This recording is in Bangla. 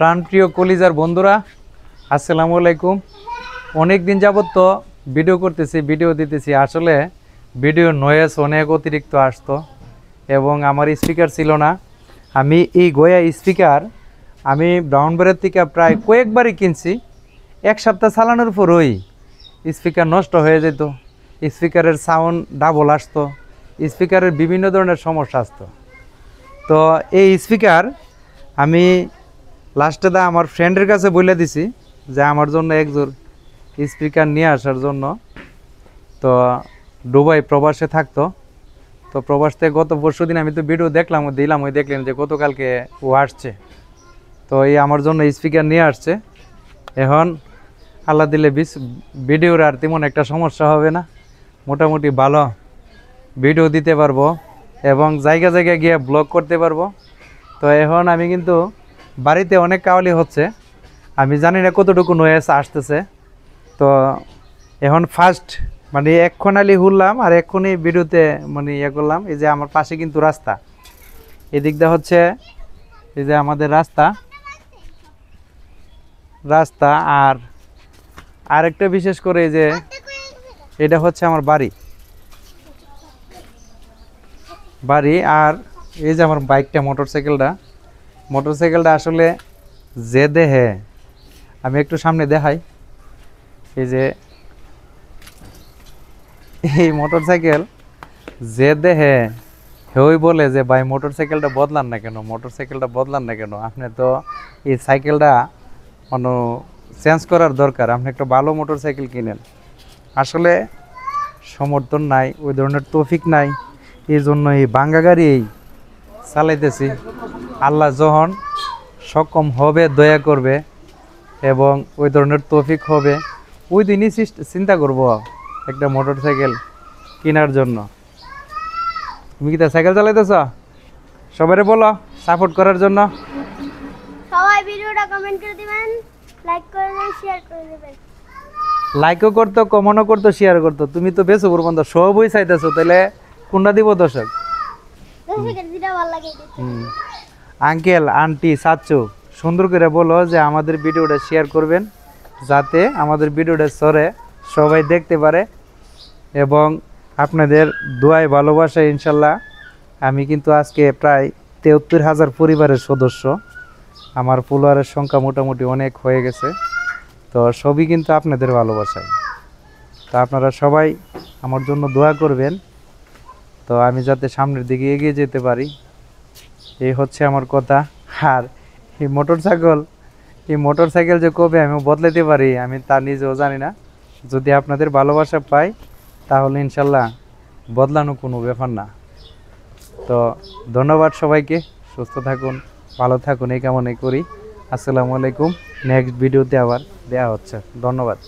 প্রাণপ্রিয় কলিজার বন্ধুরা, আসসালামু আলাইকুম। অনেক দিন যাবত তো ভিডিও করতেছি, ভিডিও দিতেছি, আসলে ভিডিও নয়েজ অনেক অতিরিক্ত আসতো এবং আমার স্পিকার ছিল না। আমি এই গোয়া স্পিকার আমি ব্রাউনবারের থেকে প্রায় কয়েকবারই কিনছি। এক সপ্তাহ চালানোর পরই স্পিকার নষ্ট হয়ে যেত, স্পিকারের সাউন্ড ডাবল আসতো, স্পিকারের বিভিন্ন ধরনের সমস্যা আসতো। তো এই স্পিকার আমি লাস্টে আমার ফ্রেন্ডের কাছে বলে দিছি যে আমার জন্য একজোর স্পিকার নিয়ে আসার জন্য। তো দুবাই প্রবাসে থাকতো, তো প্রবাস থেকে গত পরশু দিন আমি তো ভিডিও দেখলাম দেখলেন যে গতকালকে ও আসছে। তো এই আমার জন্য স্পিকার নিয়ে আসছে। এখন আল্লাহ দিলে ভিডিওর আর তেমন একটা সমস্যা হবে না, মোটামুটি ভালো ভিডিও দিতে পারবো এবং জায়গায় জায়গায় গিয়ে ব্লগ করতে পারবো। তো এখন আমি কিন্তু বাড়িতে অনেক কাওয়ালি হচ্ছে, আমি জানি না কতটুকু নয়েজ আসতেছে। তো এখন ফার্স্ট মানে এক্ষণালি হুললাম আর এক্ষুনি ভিডিওতে মানে করলাম। এই যে আমার পাশে কিন্তু রাস্তা, এদিকটা হচ্ছে এই যে আমাদের রাস্তা আর আরেকটা বিশেষ করে এই যে এটা হচ্ছে আমার বাড়ি। আর এই যে আমার বাইকটা মোটরসাইকেলটা আসলে যে দেহে আমি একটু সামনে দেখাই। এই যে এই মোটরসাইকেল যে দেহে হেই বলে যে ভাই মোটরসাইকেলটা বদলান না কেন, আপনি তো এই সাইকেলটা চেঞ্জ করার দরকার, আপনি একটা ভালো মোটরসাইকেল কিনেন। আসলে সমর্থন নাই, ওই ধরনের তৌফিক নাই, এই জন্য এই ভাঙ্গা গাড়ি চালাইতেছি। আল্লাহ যখন সক্ষম হবে, দয়া করবে এবং ওই ধরনের তৌফিক হবে, ওই দিনই চিন্তা করব একটা মোটরসাইকেল কেনার জন্য। তুমি কি সাইকেল চালাইতেছ? সবাই বলো সাপোর্ট করার জন্য। সবাই ভিডিওটা কমেন্ট করে দিবেন, লাইক করে দিবেন, শেয়ার করে দিবেন। লাইকও করতো, কমেন্টও করতো, শেয়ার করতো। তুমি তো বেশ উপরবন্ধ সবই চাইতেছো, তাহলে কোনটা দিব দর্শক? আঙ্কেল আন্টি চাচু সুন্দর করে বলো যে আমাদের ভিডিওটা শেয়ার করবেন, যাতে আমাদের ভিডিওটা সরে সবাই দেখতে পারে এবং আপনাদের দোয়ায় ভালোবাসা ইনশাল্লাহ। আমি কিন্তু আজকে প্রায় ৭৩,০০০ পরিবারের সদস্য, আমার ফলোয়ারের সংখ্যা মোটামুটি অনেক হয়ে গেছে। তো সবই কিন্তু আপনাদের ভালোবাসায়। তো আপনারা সবাই আমার জন্য দোয়া করবেন, তো আমি যাতে সামনের দিকে এগিয়ে যেতে পারি, এই হচ্ছে আমার কথা। আর এই মোটরসাইকেল যে কবে আমি বদলাতে পারি আমি তা নিজেও জানি না। যদি আপনাদের ভালোবাসা পাই তাহলে ইনশাল্লাহ বদলানো কোনো ব্যাপার না। তো ধন্যবাদ সবাইকে, সুস্থ থাকুন, ভালো থাকুন এই কামনাই করি। আসসালামু আলাইকুম। নেক্সট ভিডিওতে আবার দেওয়া হচ্ছে। ধন্যবাদ।